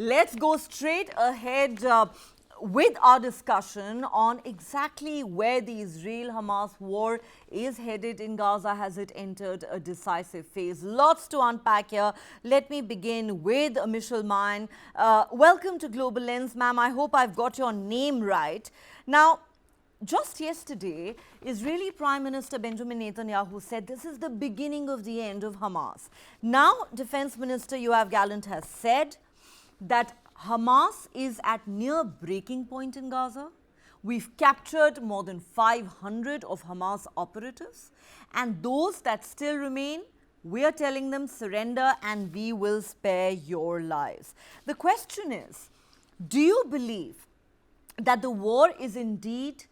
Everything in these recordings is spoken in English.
let's go straight ahead with our discussion on exactly where the Israel-Hamas war is headed in Gaza. Has it entered a decisive phase? Lots to unpack here. Let me begin with Michelle Mine. Welcome to Global Lens, ma'am. I hope I've got your name right. Now, just yesterday, Israeli Prime Minister Benjamin Netanyahu said this is the beginning of the end of Hamas. Now, Defense Minister Yoav Gallant has said that Hamas is at near breaking point in Gaza. We've captured more than 500 of Hamas operatives, and those that still remain, we are telling them surrender and we will spare your lives. The question is, do you believe that the war is indeed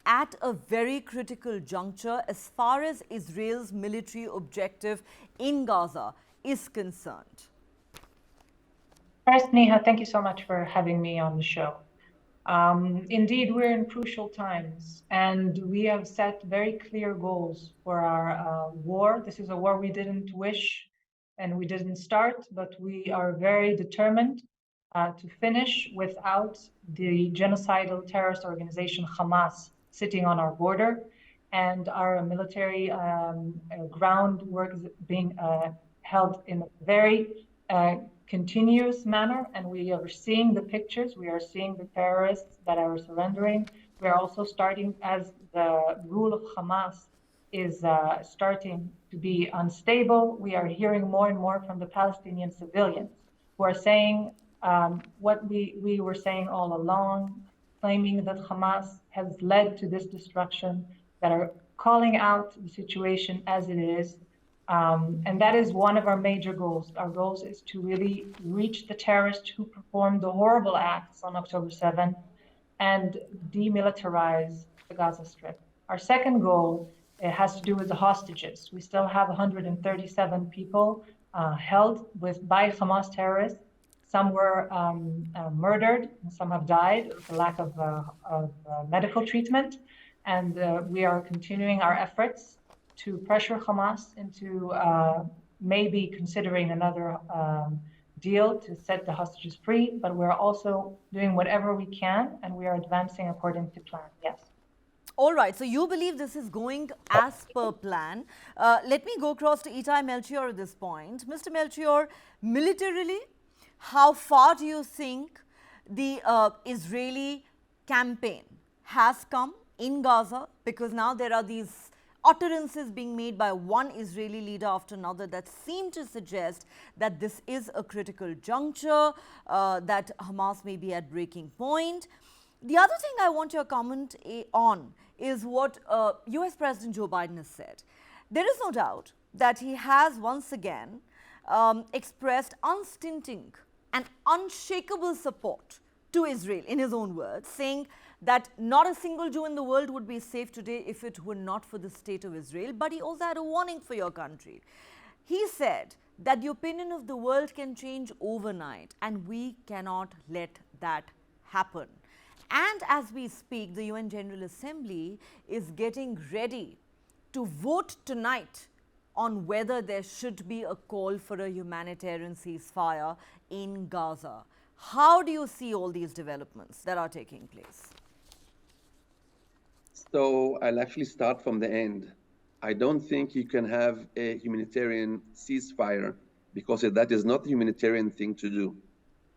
at a very critical juncture as far as Israel's military objective in Gaza is concerned? First, Neha, thank you so much for having me on the show. Indeed, we're in crucial times, and we have set very clear goals for our war. This is a war we didn't wish and we didn't start, but we are very determined to finish without the genocidal terrorist organization Hamas sitting on our border, and our military groundwork is being held in a very continuous manner, and we are seeing the pictures. We are seeing the terrorists that are surrendering. We are also starting, as the rule of Hamas is starting to be unstable, we are hearing more and more from the Palestinian civilians who are saying what we were saying all along, claiming that Hamas has led to this destruction, that are calling out the situation as it is. And that is one of our major goals. Our goals is to really reach the terrorists who performed the horrible acts on October 7th and demilitarize the Gaza Strip. Our second goal has to do with the hostages. We still have 137 people held by Hamas terrorists. Some were murdered, and some have died for lack of medical treatment. And we are continuing our efforts to pressure Hamas into maybe considering another deal to set the hostages free, but we're also doing whatever we can, and we are advancing according to plan, yes. All right, so you believe this is going as per plan. Let me go across to Itai Melchior at this point. Mr. Melchior, militarily, how far do you think the Israeli campaign has come in Gaza? Because now there are these utterances being made by one Israeli leader after another that seem to suggest that this is a critical juncture, that Hamas may be at breaking point. The other thing I want your comment on is what US President Joe Biden has said. There is no doubt that he has once again expressed unstinting and unshakable support to Israel, in his own words, saying that not a single Jew in the world would be safe today if it were not for the state of Israel. But he also had a warning for your country. He said that the opinion of the world can change overnight, and we cannot let that happen. And as we speak, the UN General Assembly is getting ready to vote tonight on whether there should be a call for a humanitarian ceasefire in Gaza. How do you see all these developments that are taking place? So I'll actually start from the end. I don't think you can have a humanitarian ceasefire because that is not the humanitarian thing to do.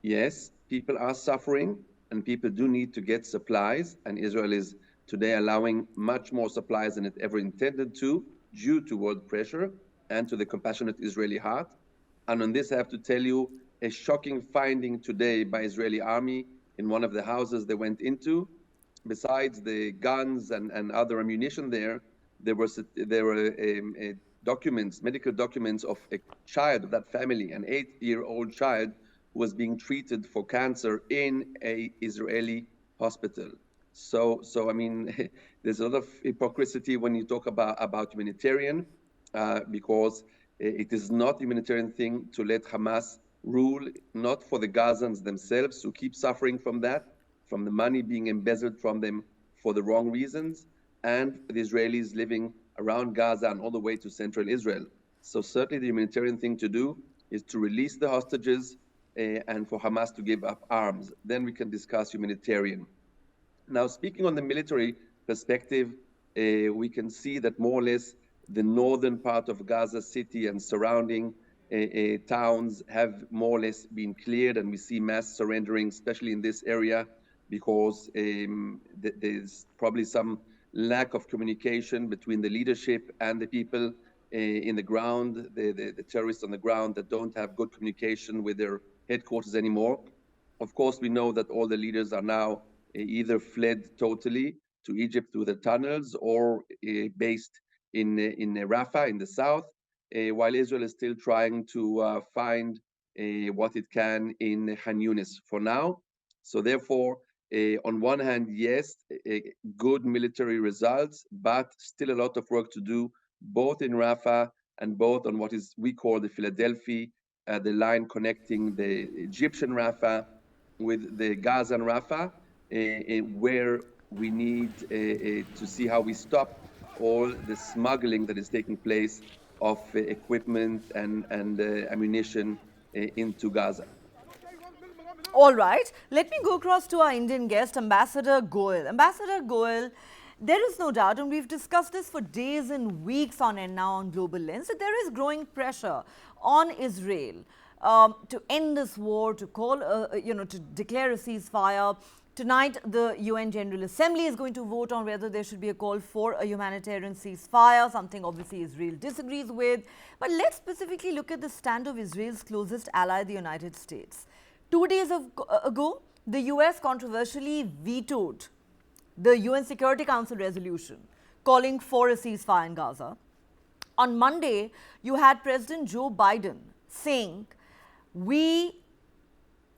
Yes, people are suffering and people do need to get supplies, and Israel is today allowing much more supplies than it ever intended to due to world pressure and to the compassionate Israeli heart. And on this, I have to tell you a shocking finding today by Israeli army in one of the houses they went into. Besides the guns and other ammunition there were documents, medical documents of a child of that family, an 8-year-old child who was being treated for cancer in a Israeli hospital. So I mean, there's a lot of hypocrisy when you talk about humanitarian, because it is not a humanitarian thing to let Hamas rule, not for the Gazans themselves who keep suffering from that, from the money being embezzled from them for the wrong reasons, and the Israelis living around Gaza and all the way to central Israel. So certainly the humanitarian thing to do is to release the hostages, and for Hamas to give up arms. Then we can discuss humanitarian. Now, speaking on the military perspective, we can see that more or less the northern part of Gaza City and surrounding towns have more or less been cleared, and we see mass surrendering, especially in this area, because there's probably some lack of communication between the leadership and the people in the ground, the terrorists on the ground that don't have good communication with their headquarters anymore. Of course, we know that all the leaders are now either fled totally to Egypt through the tunnels or based in Rafah in the south, while Israel is still trying to find what it can in Khan Yunis for now. So therefore, on one hand, yes, good military results, but still a lot of work to do, both in Rafah and both on what is we call the Philadelphia, the line connecting the Egyptian Rafah with the Gaza and Rafah, where we need to see how we stop all the smuggling that is taking place of equipment and ammunition into Gaza. All right, let me go across to our Indian guest, Ambassador Goel. Ambassador Goel, there is no doubt, and we've discussed this for days and weeks on end now on Global Lens, that there is growing pressure on Israel to end this war, to call, to declare a ceasefire. Tonight, the UN General Assembly is going to vote on whether there should be a call for a humanitarian ceasefire, something obviously Israel disagrees with. But let's specifically look at the stand of Israel's closest ally, the United States. 2 days ago, the US controversially vetoed the UN Security Council resolution calling for a ceasefire in Gaza. On Monday, you had President Joe Biden saying, we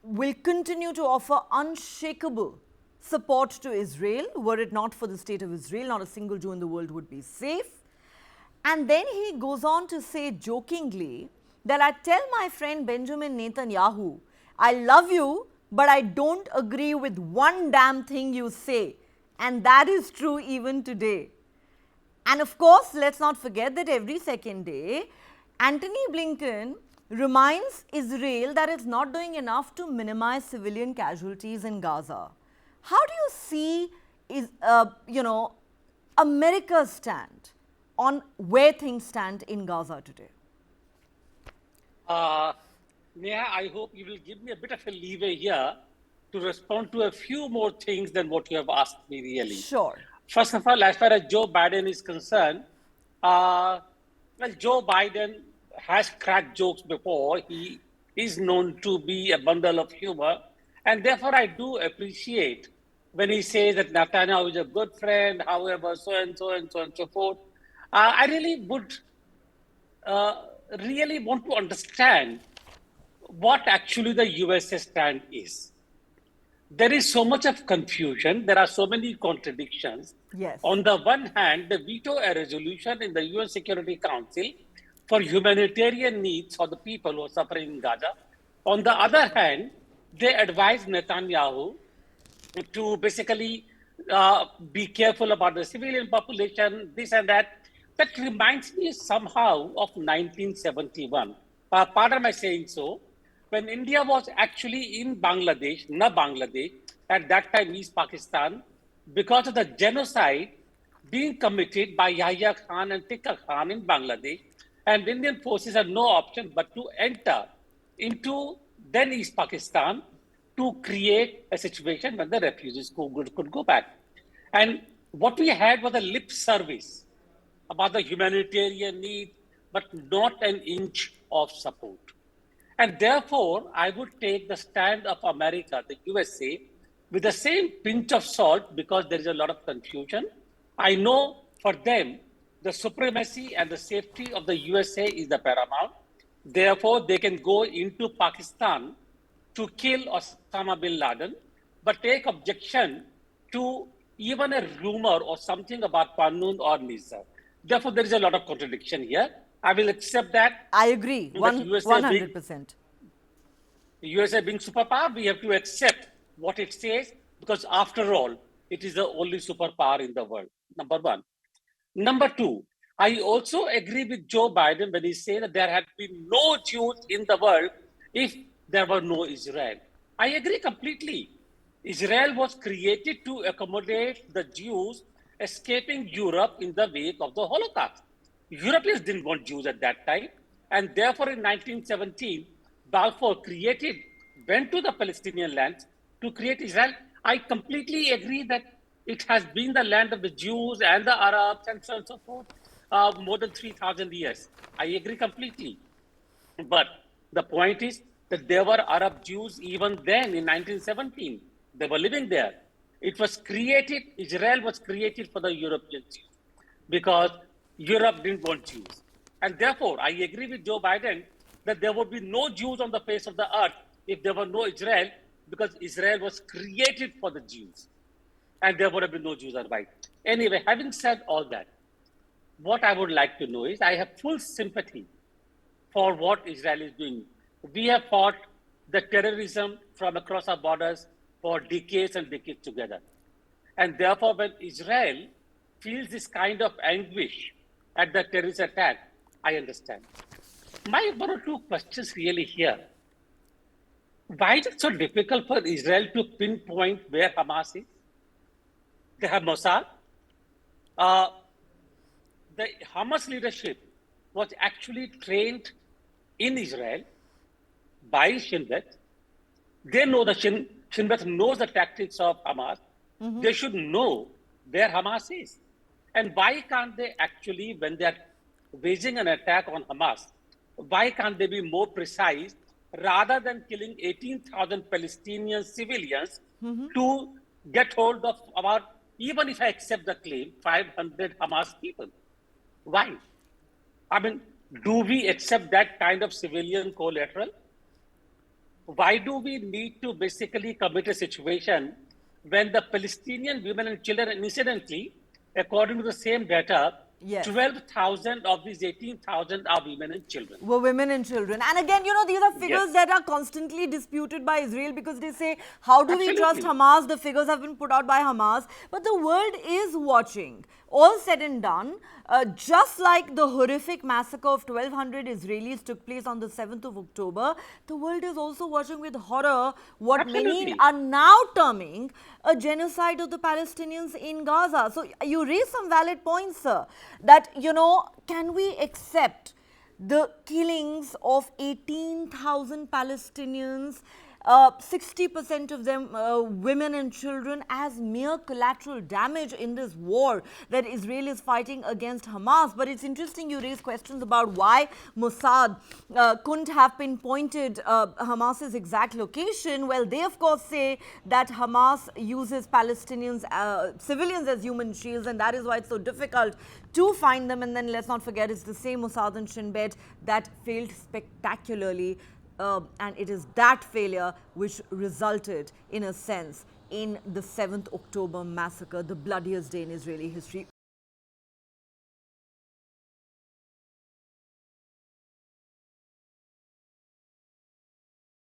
will continue to offer unshakable support to Israel. Were it not for the state of Israel, not a single Jew in the world would be safe. And then he goes on to say jokingly that I tell my friend Benjamin Netanyahu, I love you, but I don't agree with one damn thing you say. And that is true even today. And of course, let's not forget that every second day, Antony Blinken reminds Israel that it's not doing enough to minimize civilian casualties in Gaza. How do you see America's stand on where things stand in Gaza today? Neha, I hope you will give me a bit of a leeway here to respond to a few more things than what you have asked me, really. Sure. First of all, as far as Joe Biden is concerned, Joe Biden has cracked jokes before. He is known to be a bundle of humor. And therefore, I do appreciate when he says that Netanyahu is a good friend, however, so and so and so and so forth. I really would really want to understand what actually the USA stand is. There is so much of confusion. There are so many contradictions. Yes. On the one hand, they veto a resolution in the UN Security Council for humanitarian needs for the people who are suffering in Gaza. On the other hand, they advise Netanyahu to basically be careful about the civilian population, this and that. That reminds me somehow of 1971. Pardon my saying so. When India was actually in Bangladesh, at that time East Pakistan, because of the genocide being committed by Yahya Khan and Tika Khan in Bangladesh, and Indian forces had no option but to enter into then East Pakistan to create a situation when the refugees could go back. And what we had was a lip service about the humanitarian need, but not an inch of support. And therefore, I would take the stand of America, the USA, with the same pinch of salt because there is a lot of confusion. I know for them, the supremacy and the safety of the USA is the paramount. Therefore, they can go into Pakistan to kill Osama bin Laden, but take objection to even a rumor or something about Panun or Nizar. Therefore, there is a lot of contradiction here. I will accept that. I agree, 100%. USA being superpower, we have to accept what it says because after all, it is the only superpower in the world, number one. Number two, I also agree with Joe Biden when he says that there had been no Jews in the world if there were no Israel. I agree completely. Israel was created to accommodate the Jews escaping Europe in the wake of the Holocaust. Europeans didn't want Jews at that time, and therefore in 1917, Balfour went to the Palestinian lands to create Israel. I completely agree that it has been the land of the Jews and the Arabs and so on and so forth more than 3,000 years. I agree completely. But the point is that there were Arab Jews even then in 1917. They were living there. Israel was created for the European Jews because Europe didn't want Jews. And therefore, I agree with Joe Biden that there would be no Jews on the face of the earth if there were no Israel, because Israel was created for the Jews. And there would have been no Jews otherwise. Anyway, having said all that, what I would like to know is I have full sympathy for what Israel is doing. We have fought the terrorism from across our borders for decades and decades together. And therefore, when Israel feels this kind of anguish at the terrorist attack, I understand. My one or two questions really here. Why is it so difficult for Israel to pinpoint where Hamas is? They have Mossad. The Hamas leadership was actually trained in Israel by Shin Bet. They know Shin Bet knows the tactics of Hamas. They should know where Hamas is. And why can't they actually, when they're waging an attack on Hamas, why can't they be more precise rather than killing 18,000 Palestinian civilians to get hold of about, even if I accept the claim, 500 Hamas people? Why? I mean, do we accept that kind of civilian collateral? Why do we need to basically commit a situation when the Palestinian women and children, and incidentally, according to the same data, Yes. 12,000 of these 18,000 are women and children. Were women and children. And again, you know, these are figures Yes. that are constantly disputed by Israel because they say, how do we trust Absolutely. Hamas? The figures have been put out by Hamas. But the world is watching. All said and done, just like the horrific massacre of 1,200 Israelis took place on the 7th of October, the world is also watching with horror what many Absolutely. are now terming a genocide of the Palestinians in Gaza. So you raise some valid points, sir, that, you know, can we accept the killings of 18,000 Palestinians, 60% of them women and children, as mere collateral damage in this war that Israel is fighting against Hamas? But it's interesting you raise questions about why Mossad couldn't have pinpointed Hamas's exact location. Well, they of course say that Hamas uses Palestinians, civilians as human shields, and that is why it's so difficult to find them. And then let's not forget, it's the same Mossad and Shin Bet that failed spectacularly. And it is that failure which resulted, in a sense, in the 7th October massacre, the bloodiest day in Israeli history.